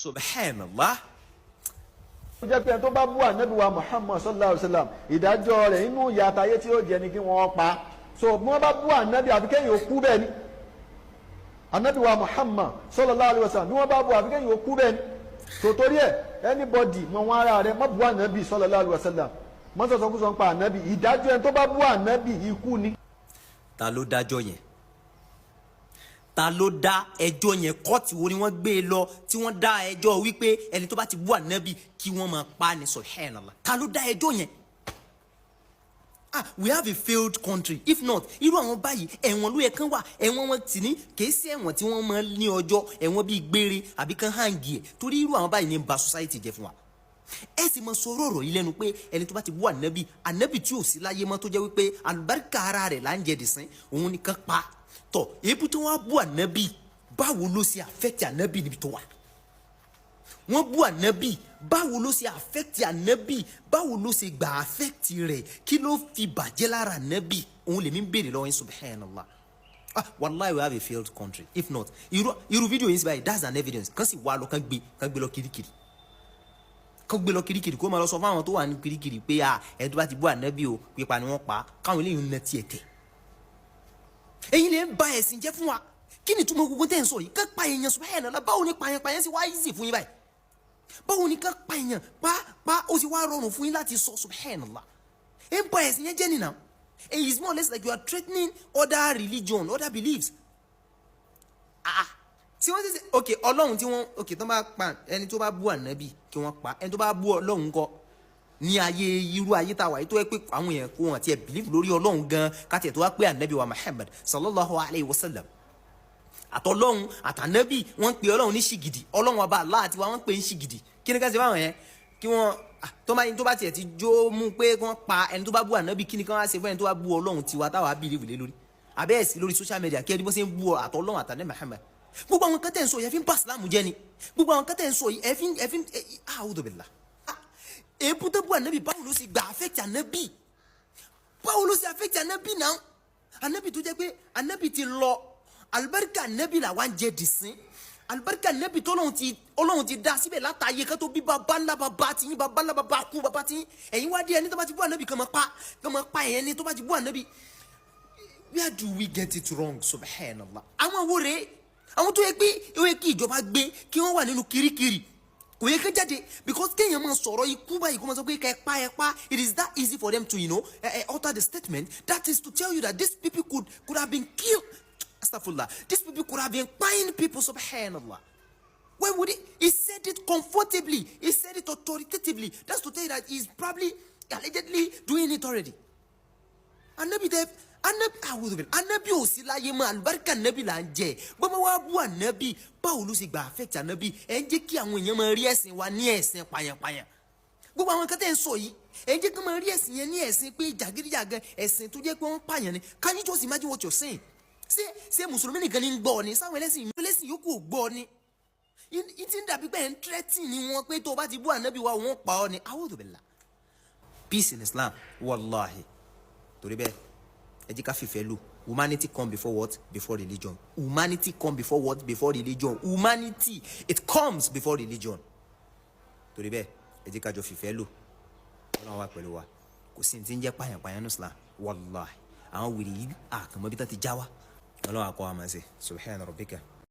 subhanallah. ó jẹ́ pé ẹni tó bá bú ànábì wa Muhammad sallallahu alayhi wa sallam ìdájọ́ rẹ̀ inú ìyà àtayé tí ó jẹ ni kí wọ́n pa. So bí wọ́n bá bú ànábì àfi kẹ́yìn ó kú bẹ́ẹ̀ ni ànábì wa Muhammad sallallahu alayhi wa sallam bí wọ́n bá bú àfi kẹ́yìn ó kú bẹ́ẹ̀ ni. So torí ẹ̀ anybody mọ wọn ara rẹ̀ má bú ànábì sallallahu alayhi wa sallam mọ́ sọ̀sọ́kúsọ ń pa ànábì ìdájọ́ ẹni tó bá bú ànábì ikú ni. Ta ló dájọ́ yẹn? Ta ló dá ẹjọ́ yẹn? Kóòtù wo ni wọ́n gbé e lọ tí wọ́n dá ẹjọ́ wípé ẹni tó bá ti bú ànábì kí wọ́n máa pa ní subhanallah? Ta ló dá ẹjọ́ yẹn? We have a failed country. If not, irú àwọn báyìí ẹ̀wọ̀n ló yẹ kán wà. Ẹ̀wọ̀n wọn tì ní kìí sí ẹ̀wọ̀n tí wọ́n máa ní ọjọ́, ẹ̀wọ̀n bíi gbére àbí kán hàǹgì ẹ̀, torí irú àwọn báyìí ní ba society jẹ́ fún wa. Ẹ sì mọ sọ̀rọ̀ ọ̀rọ̀ yìí lẹ́nu pé ẹni tó bá ti bú ànábì, ànábì tí ò sí láyé mọ́ tó jẹ́ wípé àlùbáríkà ara rẹ̀ là ń jẹ dìsín, òun nìkan pa. Tọ̀ èébú tí wọ́n bú ànábì, báwo ló ṣe affect ànábì níbi tó wà? Wọ́n bú ànábì, báwo ló ṣe affect ànábì? Báwo ló ṣe gbà affect rẹ̀? Kí ló fi bàjẹ́ lára ànábì? Òun lèmi ń béèrè lọ́wọ́ yín subhanallah. Wallahi we have a failed country. If not, irú fídíò yìí sí báyìí, that's an evidence. Kàn sì wá lọ kàn gbé lọ kirikiri. Kàn gbé lọ kirikiri kó máa lọ sọ fún àwọn tó wà ní kirikiri pé ẹni tó bá ti bú ànábì o pípa ni wọ́n pa, káwọn eléyìí ń nà tiẹ̀ tẹ̀. Ẹ̀yin lè ń ba ẹ̀sìn jẹ́ fún wa. Kí ni túmọ̀ gbogbo tẹ́ ń sọ yìí? Kàn pa èèyàn subhanallah. Báwo ni pààyàn sì wá easy fún yín báyìí? Báwo ni kàn pa èèyàn pa ó sì wá rọrùn fún yín láti sọ subhanallah? Ẹ ń ba ẹ̀sìn yẹn jẹ́ nìyà. It is more or less like you are threatening other religion, other beliefs. Tí wọ́n ti sẹ́ ok ọlọ́run tí wọ́n tó bá pa ẹni tó bá bú ànábì kí wọ́n pa, ẹni tó bá bú ọlọ́run kọ́ ní ayé irú ayé tá a wà yìí tó yẹ pé àwọn èèyàn kó wọn tiẹ̀ believe lórí ọlọ́run gan káti ẹ̀ tó wá pé ànábì wa Muhammad sallallahu alayhi wa sallam àtọlọ́run àtànábì wọ́n ń pe ọlọ́run ní ṣìgìdì, ọlọ́run ọba Allah àti wa wọ́n ń pe ní ṣìgìdì. Kí ni ká ṣe báwọn yẹn kí wọ́n tó bá tiẹ̀ ti jó mú pé kí wọ́n pa ẹni tó bá bú ànábì, kí ni ká wá ṣe fún ẹni tó bá bú ọlọ́run tiwa táwa believe lé lórí? Àbẹ́ẹ̀sì lórí social media kí ẹni bó ṣe ń bú àtọlọ́run àtànábì Muhammad. Gbogbo àwọn kan tẹ́ ń sọ yìí ẹ fi ń bà Ìsìlámù jẹ́ ni. Gbogbo àwọn kan tẹ́ ń sọ yìí ẹ fi ń a'udhu billah. Èébú tó bú ànábì báwo ló ṣe gbà affect ànábì? Báwo ló ṣe affect ànábì náà? Ànábì tó jẹ́ pé ànábì ti lọ, àlùbáríkà ànábì là wá ń jẹ dìsín. Àlùbáríkà ànábì tó Ọlọ́run ti dá síbẹ̀ látàyè kan tó bí bàbá ńlá bàbá tí yín, bàbá ńlá bàbá kú bàbá tí yín. Ẹ̀yin wá dé ẹni tó bá ti bú ànábì kan máa pa ẹ̀yẹn ni tó bá ti bú ànábì. Where do we get it wrong subhanallah? Àwọn wo rèé? Àwọn tó yẹ pé ó yẹ kí ìjọba gbé kí wọ́n wà nínú kirikiri kò yẹ kí jáde, because kéèyàn máa sọ̀rọ̀ ikú báyìí kó máa sọ pé ká ẹ pa. It is that easy for them to alter the statement. That is to tell you that these people could have been killed. Astaghfirullah. These people could have been buying people subhanallah. Why would he said it comfortably, he said it authoritatively. That's to tell you that he's probably allegedly doing it already. Ànábì ò sí láyé mọ́, àlùbáríkà ànábì là ń jẹ. Bọ́mọ wá bú ànábì, báwo ló ṣe gbà affect ànábì? Ẹ ń jẹ́ kí àwọn èèyàn máa rí ẹ̀sìn wa ní ẹ̀sìn pàyànpàyàn. Gbogbo àwọn kan tẹ́ ń sọ yìí ẹ ń jẹ́ kí wọ́n máa rí ẹ̀sìn yẹn ní ẹ̀sìn pé jàgídíjàgan, ẹ̀sìn tó jẹ́ pé wọ́n pààyàn ni. Can you just imagine what you're saying? Ṣé mùsùlùmí nìkan ní ń gbọ́ ni? Sáwọn ẹlẹ́sìn yòókù ò gbọ́ ni? Ìtì ń dàbí pé ẹ̀ ń threaten ni wọn pé tó o bá ti bú ànábì wa wọ́n pa ọ́ ni. A'udhu billah. Peace in Islam, wallahi. Torí bẹ́ẹ̀ ẹ jẹ́ ká fìfẹ́ lò. Humanity come before what? Before religion. Humanity come before what? Before religion. Humanity, it comes before religion. Torí bẹ́ẹ̀ ẹ jẹ́ ká jọ fìfẹ́ lò. Ọlọ́run wà pẹ̀lú wa. Kò sí ní tí ń jẹ́ pààyàn ní Islam. Wallahi. Àwọn wèrè yìí àkànmọ́ bí tá ti já wa. Ọlọ́run àkọ́ wa máa ṣe. Subhana rabbika.